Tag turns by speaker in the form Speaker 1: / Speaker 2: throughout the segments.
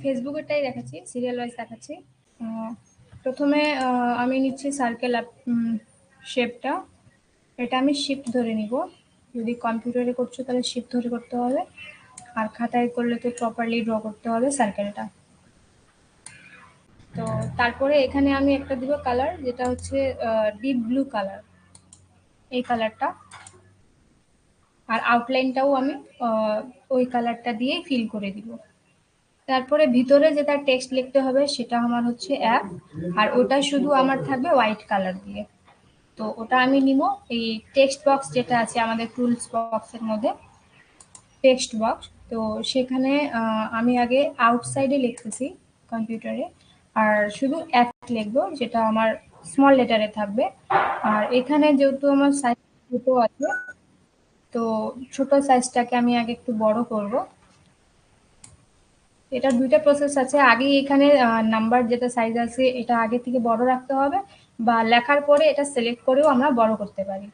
Speaker 1: ফেসবুকেরটাই দেখাচ্ছি, serial wise দেখাচ্ছি। প্রথমে আমি নিচ্ছি সার্কেল শেপটা। এটা আমি শিফট ধরে নিব। যদি কম্পিউটারে করছো তাহলে শিফট ধরে করতে হবে, আর খাতায় করলে তো প্রপারলি ড্র করতে হবে সার্কেলটা। তো তারপরে এখানে আমি একটা দিব কালার, যেটা হচ্ছে ডিপ ব্লু কালার, এই কালারটা। আর আউটলাইনটাও আমি ওই কালারটা দিয়ে ফিল করে দিব। তারপরে ভিতরে যেটা টেক্সট লিখতে হবে সেটা আমার হচ্ছে অ্যাপ, আর ওটা শুধু আমার থাকবে হোয়াইট কালার দিয়ে। তো ওটা আমি নিব এই টেক্সট বক্স যেটা আছে আমাদের টুলস বক্সের মধ্যে, টেক্সট বক্স। তো সেখানে আমি আগে আউটসাইডে লিখতেছি কম্পিউটারে, আর শুধু অ্যাপ লিখবো, যেটা আমার স্মল লেটারে থাকবে। আর এখানে যেহেতু আমার সাইজ ছোট আছে, তো ছোট সাইজটাকে আমি আগে একটু বড় করব। এটা দুইটা প্রসেস আছে, আগে এখানে নাম্বার যেটা সাইজ আছে এটা আগে থেকে বড় রাখতে হবে, বা লেখার পরে এটা সিলেক্ট করেও আমরা বড় করতে পারি।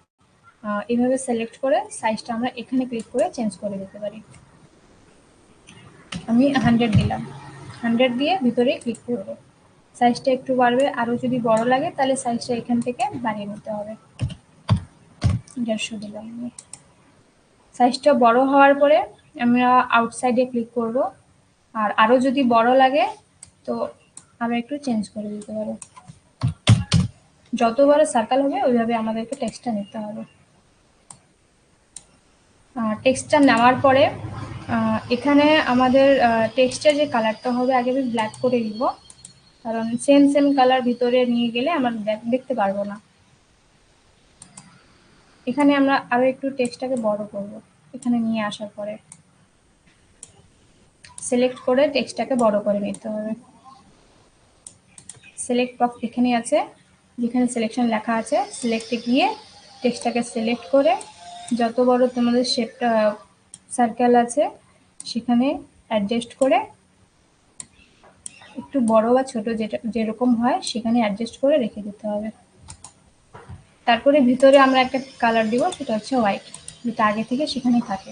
Speaker 1: এইভাবে সিলেক্ট করে সাইজটা আমরা এখানে ক্লিক করে চেঞ্জ করে দিতে পারি। আমি 100 দিলাম, 100 দিয়ে ভিতরে ক্লিক করব। সাইজটা একটু বাড়বে, আরও যদি বড় লাগে তাহলে সাইজটা এখান থেকে বাড়িয়ে নিতে হবে। 150 দিলাম। সাইজটা বড় হওয়ার পরে আমরা আউটসাইডে ক্লিক করব, আর আরও যদি বড় লাগে তো আমরা একটু চেঞ্জ করে দিতে পারো। যত বড় সার্কেল হবে ওইভাবে আমাদেরকে টেক্সটটা নিতে হবে। টেক্সটটা নেওয়ার পরে এখানে আমাদের টেক্সটের যে কালারটা হবে আগে আমি ব্ল্যাক করে দিব, কারণ সেম সেম কালার ভিতরে নিয়ে গেলে আমরা দেখতে পারবো না। এখানে আমরা আরো একটু টেক্সটটাকে বড় করব। এখানে নিয়ে আসার পরে সিলেক্ট করে টেক্সটটাকে বড় করে নিতে হবে। সিলেক্ট বক্স এখানে আছে, যেখানে সিলেকশন লেখা আছে সিলেক্টে গিয়ে টেক্সটটাকে সিলেক্ট করে যত বড় তোমাদের শেপটা সার্কেল আছে সেখানে অ্যাডজাস্ট করে একটু বড় বা ছোট যেরকম হয় সেখানে অ্যাডজাস্ট করে রেখে দিতে হবে। তারপরে ভিতরে আমরা একটা কালার দিব, সেটা হচ্ছে হোয়াইট, যেটা আগে থেকে সেখানেই থাকে।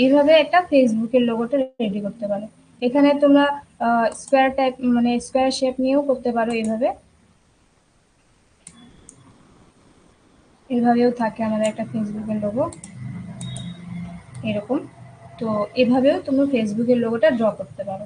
Speaker 1: এইভাবে একটা ফেসবুকের লোগোটা রেডি করতে পারো। এখানে তোমরা স্কোয়ার টাইপ মানে স্কোয়ার শেপ নিয়েও করতে পারো। এইভাবেও থাকে আমাদের একটা ফেসবুকের লোগো এরকম। তো এভাবেও তোমরা ফেসবুকের লোগোটা ড্র করতে পারো।